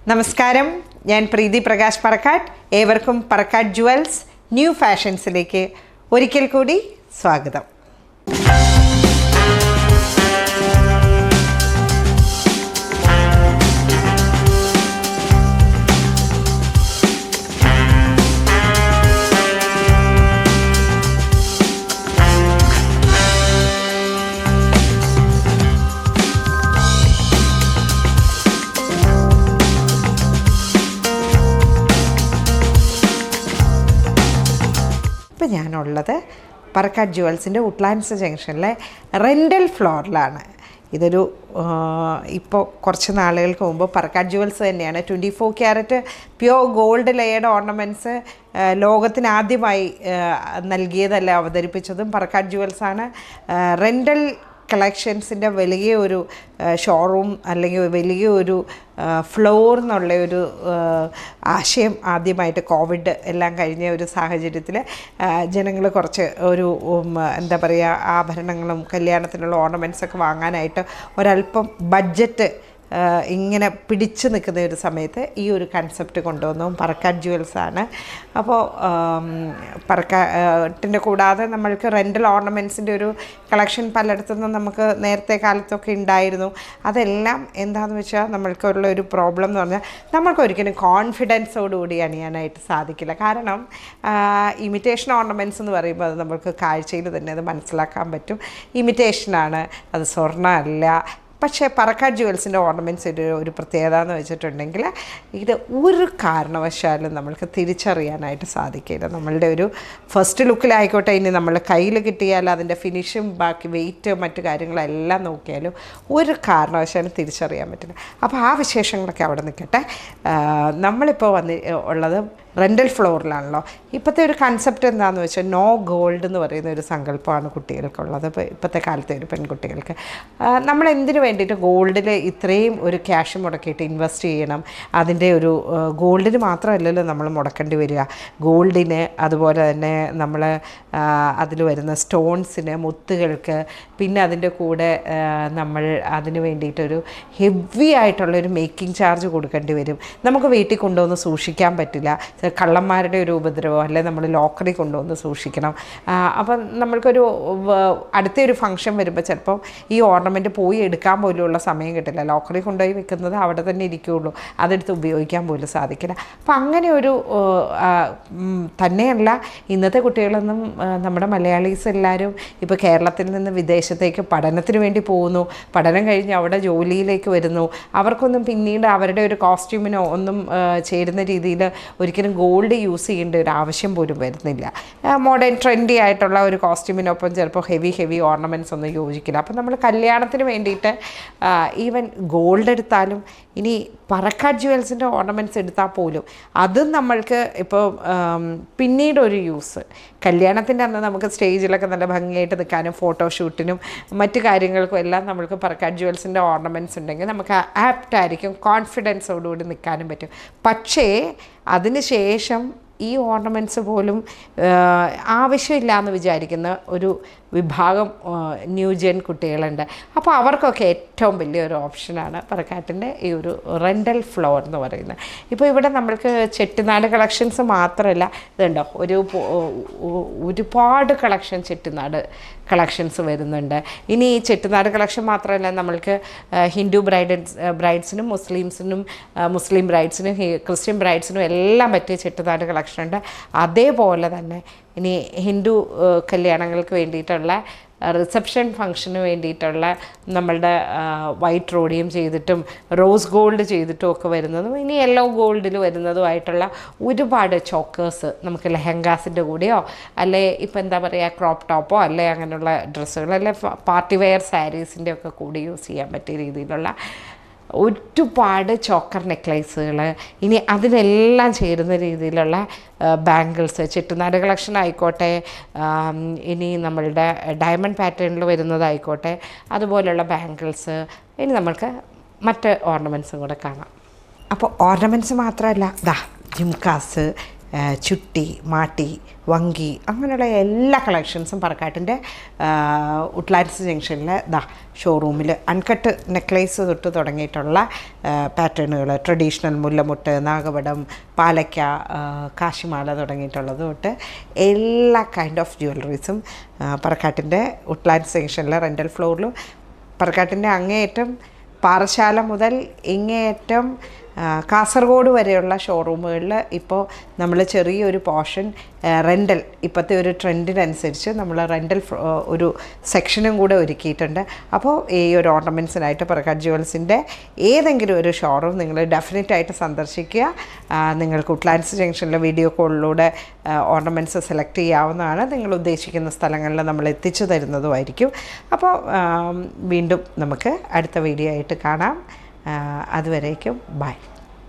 നമസ്കാരം, ഞാൻ പ്രീതി പ്രകാശ് പറക്കാട്ട്. ഏവർക്കും പറക്കാട്ട് ജുവൽസ് ന്യൂ ഫാഷൻസിലേക്ക് ഒരിക്കൽ കൂടി സ്വാഗതം. ഇപ്പോൾ ഞാനുള്ളത് പറക്കാട്ട് ജുവൽസിൻ്റെ വുഡ്ലാൻഡ്സ് ജംഗ്ഷനിലെ റെൻ്റൽ ഫ്ലോറിലാണ്. ഇതൊരു ഇപ്പോൾ കുറച്ച് നാളുകൾക്ക് മുമ്പ് പറക്കാട്ട് ജുവൽസ് തന്നെയാണ് 24 carat pure gold layered ornaments ലോകത്തിന് ആദ്യമായി നൽകിയതല്ല, അവതരിപ്പിച്ചതും പറക്കാട്ട് ജുവൽസാണ്. റെൻ്റൽ കളക്ഷൻസിൻ്റെ വലിയൊരു ഷോറൂം അല്ലെങ്കിൽ വലിയൊരു ഫ്ലോർ എന്നുള്ള ഒരു ആശയം ആദ്യമായിട്ട് കോവിഡ് എല്ലാം കഴിഞ്ഞ ഒരു സാഹചര്യത്തിൽ ജനങ്ങൾ കുറച്ച് ഒരു എന്താ പറയുക, ആഭരണങ്ങളും കല്യാണത്തിനുള്ള ഓർണമെൻറ്റ്സൊക്കെ വാങ്ങാനായിട്ട് ഒരല്പം ബഡ്ജറ്റ് ഇങ്ങനെ പിടിച്ചു നിൽക്കുന്ന ഒരു സമയത്ത് ഈ ഒരു കൺസെപ്റ്റ് കൊണ്ടുവന്നു പറക്കാട്ട് ജുവൽസാണ്. അപ്പോൾ പറക്കാട്ടിൻ്റെ കൂടാതെ നമ്മൾക്ക് റെൻ്റൽ ഓർണമെൻറ്റ്സിൻ്റെ ഒരു കളക്ഷൻ പലയിടത്തുനിന്നും നമുക്ക് നേരത്തെ കാലത്തൊക്കെ ഉണ്ടായിരുന്നു. അതെല്ലാം എന്താണെന്ന് വെച്ചാൽ നമ്മൾക്കുള്ള ഒരു പ്രോബ്ലം എന്ന് പറഞ്ഞാൽ നമ്മൾക്ക് ഒരിക്കലും കോൺഫിഡൻസോടുകൂടി അണിയാനായിട്ട് സാധിക്കില്ല. കാരണം ഇമിറ്റേഷൻ ഓർണമെൻറ്റ്സ് എന്ന് പറയുമ്പോൾ അത് നമ്മൾക്ക് കാഴ്ചയിൽ തന്നെ അത് മനസ്സിലാക്കാൻ പറ്റും. ഇമിറ്റേഷനാണ്, അത് സ്വർണ്ണമല്ല. പക്ഷേ പറക്കാട്ട് ജുവൽസിൻ്റെ ഓർണമെൻറ്റ്സിൻ്റെ ഒരു പ്രത്യേകത എന്ന് വെച്ചിട്ടുണ്ടെങ്കിൽ ഇത് ഒരു കാരണവശാലും നമ്മൾക്ക് തിരിച്ചറിയാനായിട്ട് സാധിക്കില്ല. നമ്മളുടെ ഒരു ഫസ്റ്റ് ലുക്കിലായിക്കോട്ടെ, ഇനി നമ്മൾ കയ്യിൽ കിട്ടിയാൽ അതിൻ്റെ ഫിനിഷും ബാക്കി വെയിറ്റ് മറ്റു കാര്യങ്ങളെല്ലാം നോക്കിയാലും ഒരു കാരണവശാലും തിരിച്ചറിയാൻ പറ്റില്ല. അപ്പോൾ ആ വിശേഷങ്ങളൊക്കെ അവിടെ നിൽക്കട്ടെ. നമ്മളിപ്പോൾ ഉള്ളത് റെൻ്റൽ ഫ്ലോറിലാണല്ലോ. ഇപ്പോഴത്തെ ഒരു കൺസെപ്റ്റ് എന്താണെന്ന് വെച്ചാൽ നോ ഗോൾഡ് എന്ന് പറയുന്ന ഒരു സങ്കല്പമാണ് കുട്ടികൾക്കുള്ളത്. ഇപ്പോൾ ഇപ്പോഴത്തെ കാലത്തെ ഒരു പെൺകുട്ടികൾക്ക് നമ്മൾ എന്തിനു വേണ്ടിയിട്ട് ഗോൾഡിൽ ഇത്രയും ഒരു ക്യാഷ് മുടക്കിയിട്ട് ഇൻവെസ്റ്റ് ചെയ്യണം? അതിൻ്റെ ഒരു ഗോൾഡിന് മാത്രമല്ലല്ലോ നമ്മൾ മുടക്കേണ്ടി വരിക, ഗോൾഡിന് അതുപോലെ തന്നെ നമ്മൾ അതിൽ വരുന്ന സ്റ്റോൺസിന്, മുത്തുകൾക്ക്, പിന്നെ അതിൻ്റെ കൂടെ നമ്മൾ അതിന് വേണ്ടിയിട്ടൊരു ഹെവി ആയിട്ടുള്ളൊരു മേക്കിംഗ് ചാർജ് കൊടുക്കേണ്ടി വരും. നമുക്ക് വീട്ടിൽ കൊണ്ടുവന്ന് സൂക്ഷിക്കാൻ പറ്റില്ല, കള്ളന്മാരുടെ ഒരു ഉപദ്രവം, അല്ലെങ്കിൽ നമ്മൾ ലോക്കറിൽ കൊണ്ടുവന്ന് സൂക്ഷിക്കണം. അപ്പം നമ്മൾക്കൊരു അടുത്തൊരു ഫംഗ്ഷൻ വരുമ്പോൾ ചിലപ്പോൾ ഈ ഓർണമെൻറ്റ് പോയി എടുക്കാൻ പോലുമുള്ള സമയം കിട്ടില്ല. ലോക്കറിൽ കൊണ്ടുപോയി വെക്കുന്നത് അവിടെ തന്നെ ഇരിക്കുകയുള്ളൂ, അതെടുത്ത് ഉപയോഗിക്കാൻ പോലും സാധിക്കില്ല. അപ്പം അങ്ങനെ ഒരു തന്നെയല്ല, ഇന്നത്തെ കുട്ടികളൊന്നും നമ്മുടെ മലയാളീസ് എല്ലാവരും ഇപ്പോൾ കേരളത്തിൽ നിന്ന് വിദേശത്തേക്ക് പഠനത്തിന് വേണ്ടി പോകുന്നു, പഠനം കഴിഞ്ഞ് അവിടെ ജോലിയിലേക്ക് വരുന്നു. അവർക്കൊന്നും പിന്നീട് അവരുടെ ഒരു കോസ്റ്റ്യൂമിനോ ഒന്നും ചേരുന്ന രീതിയിൽ ഒരിക്കലും ഗോൾഡ് യൂസ് ചെയ്യേണ്ട ഒരു ആവശ്യം പോലും വരുന്നില്ല. മോഡേൺ ട്രെൻഡി ആയിട്ടുള്ള ഒരു കോസ്റ്റ്യൂമിനൊപ്പം ചിലപ്പോൾ ഹെവി ഓർണമെൻറ്റ്സ് ഒന്നും യോജിക്കില്ല. അപ്പം നമ്മൾ കല്യാണത്തിന് വേണ്ടിയിട്ട് ഈവൻ ഗോൾഡ് എടുത്താലും, ഇനി പറക്കാട്ട് ജുവൽസിൻ്റെ ഓർണമെൻറ്റ്സ് എടുത്താൽ പോലും അതും നമ്മൾക്ക് ഇപ്പോൾ പിന്നീടൊരു യൂസ്, കല്യാണത്തിൻ്റെ അന്ന് നമുക്ക് സ്റ്റേജിലൊക്കെ നല്ല ഭംഗിയായിട്ട് നിൽക്കാനും ഫോട്ടോഷൂട്ടിനും മറ്റു കാര്യങ്ങൾക്കും എല്ലാം നമ്മൾക്ക് പറക്കാട്ട് ജുവൽസിൻ്റെ ഓർണമെൻറ്റ്സ് ഉണ്ടെങ്കിൽ നമുക്ക് ആപ്റ്റായിരിക്കും, കോൺഫിഡൻസോടുകൂടി നിൽക്കാനും പറ്റും. പക്ഷേ അതിന് ശേഷം ഈ ഓർണമെൻറ്റ്സ് പോലും ആവശ്യമില്ല എന്ന് വിചാരിക്കുന്ന ഒരു വിഭാഗം ന്യൂ ജെൻ കുട്ടികളുണ്ട്. അപ്പോൾ അവർക്കൊക്കെ ഏറ്റവും വലിയൊരു ഓപ്ഷനാണ് പറക്കാട്ടിൻ്റെ ഈ ഒരു റെൻ്റൽ ഫ്ലോർ എന്ന് പറയുന്നത്. ഇപ്പോൾ ഇവിടെ നമ്മൾക്ക് ചെട്ടിനാട് കളക്ഷൻസ് മാത്രമല്ല, ഇതുണ്ടോ ഒരുപാട് കളക്ഷൻ ചെട്ടിനാട് കളക്ഷൻസ് വരുന്നുണ്ട്. ഇനി ഈ ചെട്ടിനാട് കളക്ഷൻ മാത്രമല്ല, നമ്മൾക്ക് ഹിന്ദു ബ്രൈഡ്സിനും മുസ്ലിം ബ്രൈഡ്സിനും ക്രിസ്ത്യൻ ബ്രൈഡ്സിനും എല്ലാം പറ്റിയ ചെട്ടിനാട് കളക്ഷൻ ഉണ്ട്. അതേപോലെ തന്നെ ഇനി ഹിന്ദു കല്യാണങ്ങൾക്ക് വേണ്ടിയിട്ടുള്ള റിസപ്ഷൻ ഫംഗ്ഷന് വേണ്ടിയിട്ടുള്ള നമ്മളുടെ വൈറ്റ് റോഡിയം ചെയ്തിട്ടും റോസ് ഗോൾഡ് ചെയ്തിട്ടും ഒക്കെ വരുന്നതും ഇനി യെല്ലോ ഗോൾഡിൽ വരുന്നതുമായിട്ടുള്ള ഒരുപാട് ചോക്കേഴ്സ് നമുക്ക് ലെഹങ്കാസിൻ്റെ കൂടെയോ അല്ലെ ഇപ്പോൾ എന്താ പറയുക ക്രോപ്പ് ടോപ്പോ അല്ലെ അങ്ങനെയുള്ള ഡ്രസ്സുകൾ അല്ലെ പാർട്ടി വെയർ സാരീസിൻ്റെ ഒക്കെ കൂടി യൂസ് ചെയ്യാൻ പറ്റിയ രീതിയിലുള്ള ഒരുപാട് ചോക്കർ നെക്ലേസുകൾ, ഇനി അതിനെല്ലാം ചേരുന്ന രീതിയിലുള്ള ബാംഗിൾസ്, ചെട്ടിനാട് കളക്ഷൻ ആയിക്കോട്ടെ, ഇനി നമ്മളുടെ ഡയമണ്ട് പാറ്റേണിൽ വരുന്നതായിക്കോട്ടെ, അതുപോലെയുള്ള ബാംഗിൾസ്, ഇനി നമ്മൾക്ക് മറ്റ് ഓർണമെൻറ്റ്സും കൂടെ കാണാം. അപ്പോൾ ഓർണമെൻറ്റ്സ് മാത്രമല്ല, ജിംകാസ്, ചുട്ടി, മാട്ടി, വങ്കി അങ്ങനെയുള്ള എല്ലാ കളക്ഷൻസും പറക്കാട്ടിൻ്റെ ഉട്ട്ലാൻഡ്സ് ജംഗ്ഷനിൽ ഷോറൂമിൽ അൺകട്ട് നെക്ലേസ് തൊട്ട് തുടങ്ങിയിട്ടുള്ള പാറ്റേണുകൾ, ട്രഡീഷണൽ മുല്ലമുട്ട്, നാഗപടം, പാലയ്ക്ക, കാശിമാല തുടങ്ങിയിട്ടുള്ളത് തൊട്ട് എല്ലാ കൈൻഡ് ഓഫ് ജ്വല്ലറീസും പറക്കാട്ടിൻ്റെ ഉട്ട്ലാൻഡ്സ് ജംഗ്ഷനിലെ റെൻ്റൽ ഫ്ലോറിലും പറക്കാട്ടിൻ്റെ അങ്ങേയറ്റം പാറശാല മുതൽ ഇങ്ങേയറ്റം കാസർഗോഡ് വരെയുള്ള ഷോറൂമുകളിൽ ഇപ്പോൾ നമ്മൾ ചെറിയൊരു പോർഷൻ റെൻ്റൽ, ഇപ്പോഴത്തെ ഒരു ട്രെൻഡിനനുസരിച്ച് നമ്മൾ റെൻ്റൽ ഒരു സെക്ഷനും കൂടെ ഒരുക്കിയിട്ടുണ്ട്. അപ്പോൾ ഈ ഒരു ഓർണമെൻറ്റ്സിനായിട്ട് പറക്കാട് ജ്വൽസിൻ്റെ ഏതെങ്കിലും ഒരു ഷോറൂം നിങ്ങൾ ഡെഫിനറ്റായിട്ട് സന്ദർശിക്കുക. നിങ്ങൾക്ക് ഉട്ട്ലാൻഡ്സ് ജംഗ്ഷനിലെ വീഡിയോ കോളിലൂടെ ഓർണമെൻറ്റ്സ് സെലക്ട് ചെയ്യാവുന്നതാണ്. നിങ്ങൾ ഉദ്ദേശിക്കുന്ന സ്ഥലങ്ങളിൽ നമ്മൾ എത്തിച്ചു തരുന്നതുമായിരിക്കും. അപ്പോൾ വീണ്ടും നമുക്ക് അടുത്ത വീഡിയോ ആയിട്ട് കാണാം. അതുവരേക്കും ബൈ.